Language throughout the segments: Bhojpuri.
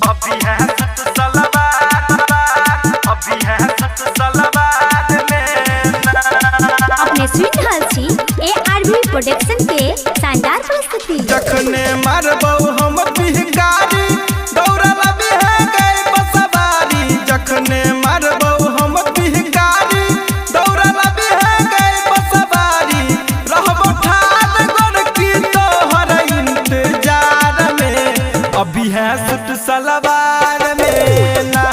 अभी है सत सलवार, अभी है सत सलवार में अपने सुन रहल छी ARV प्रोडक्शन के शानदार प्रस्तुति। जखने मारबौ हम पिहकारी दौड़ल भी है गए बसवारी, जखने मारबौ हम पिहकारी दौड़ल भी है गए बसवारी, रहबो ठाड़ गोर की तोहर इंतजार में। अभी है सत सलवार में ना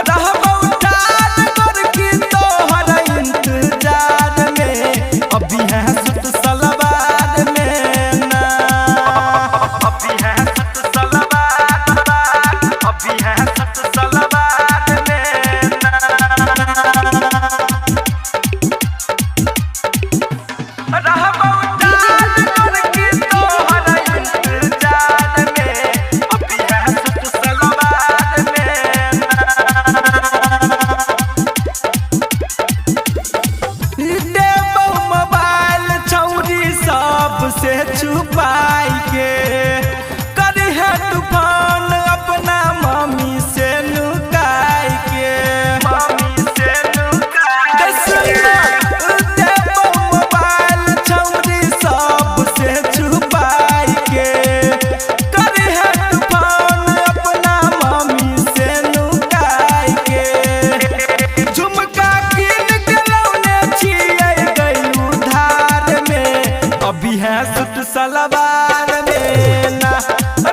रहबो ठाड़ गोर की तोहर इंतजार में। अभी है सत सलवार में ना, अभी है सत सलवार, अभी है सत सलवार में ना। रहबो ठाड़ गोर की तोहर इंतजार में। अभी है सत सलवार में देबौ मोबाइल छौरी सबसे छुपाई के, करिहे तूफान अपना मम्मी से लुकाई के, मम्मी से लुकाई के। देबौ मोबाइल छौरी सबसे छुपाई के, करिहे तूफान अपना मम्मी से लुकाई के। झुमका कीन के लौने छियै गई उधार में। अभी है सत सलवार में ना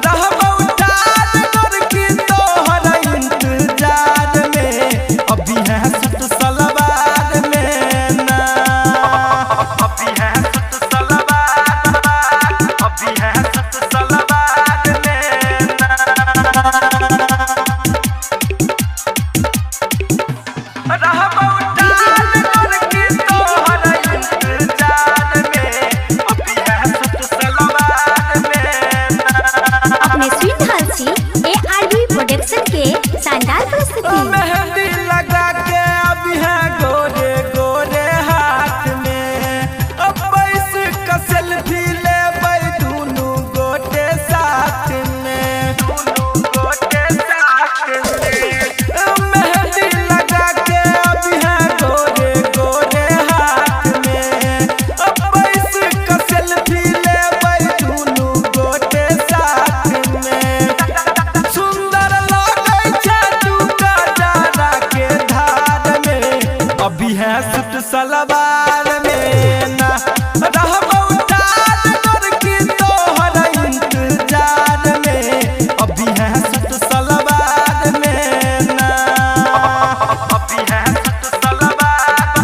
रहबौ ठाड़ गोर की तोहर इंतजार में। अभी है सत सलवार में ना, अभी है सत सलवार, अभी है सत सलवार में ना। रहबौ ठाड़ गोर की तोहर इंतजार में। अभी है सत सलवार में ना। अपने सुन रहल छी ARV प्रोडक्शन के शानदार प्रस्तुति। मेहंदी लगा के अभी है गोरे गोरे हाथ में, अब बैस का सेल्फी लेबै दुनू गोटे साथ में, दुनू गोटे साथ में। मेहंदी लगा के अभी है गोरे गोरे हाथ में, अब बैस का सेल्फी लेबै दुनू गोटे साथ में। सुंदर लागै छै तू गजरा के धार में। अभी है सत सलवार में ना रहबौ ठाड़ गोर की तोहर इंतजार में। अभी है सत सलवार में ना, अभी है सत सलवार,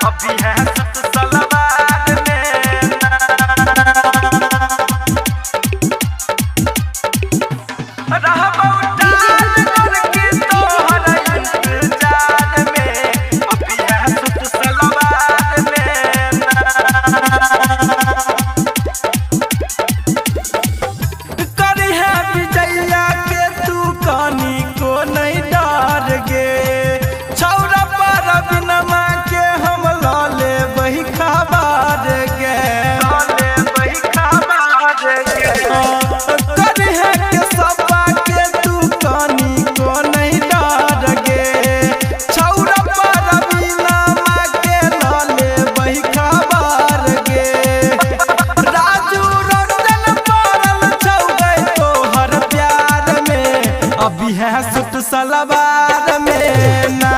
अभी है सत सलवार में ना। रहबौ ठाड़ गोर की तोहर इंतजार में। अभी है सत सलवार में ना। करिहे विजया के तू कनी को नहीं डर गे, छौरा पर बिनमा के हम ल लेबै खबर गे, ल लेबै खबर गे। करिहे के सबा के तू कनी को नहीं डर गे, छौरा पर बिनमा के ल लेबै खबर गे। राजू रंजन पड़ल छौ गई तोहर प्यार में। अभी है सत सलवार में ना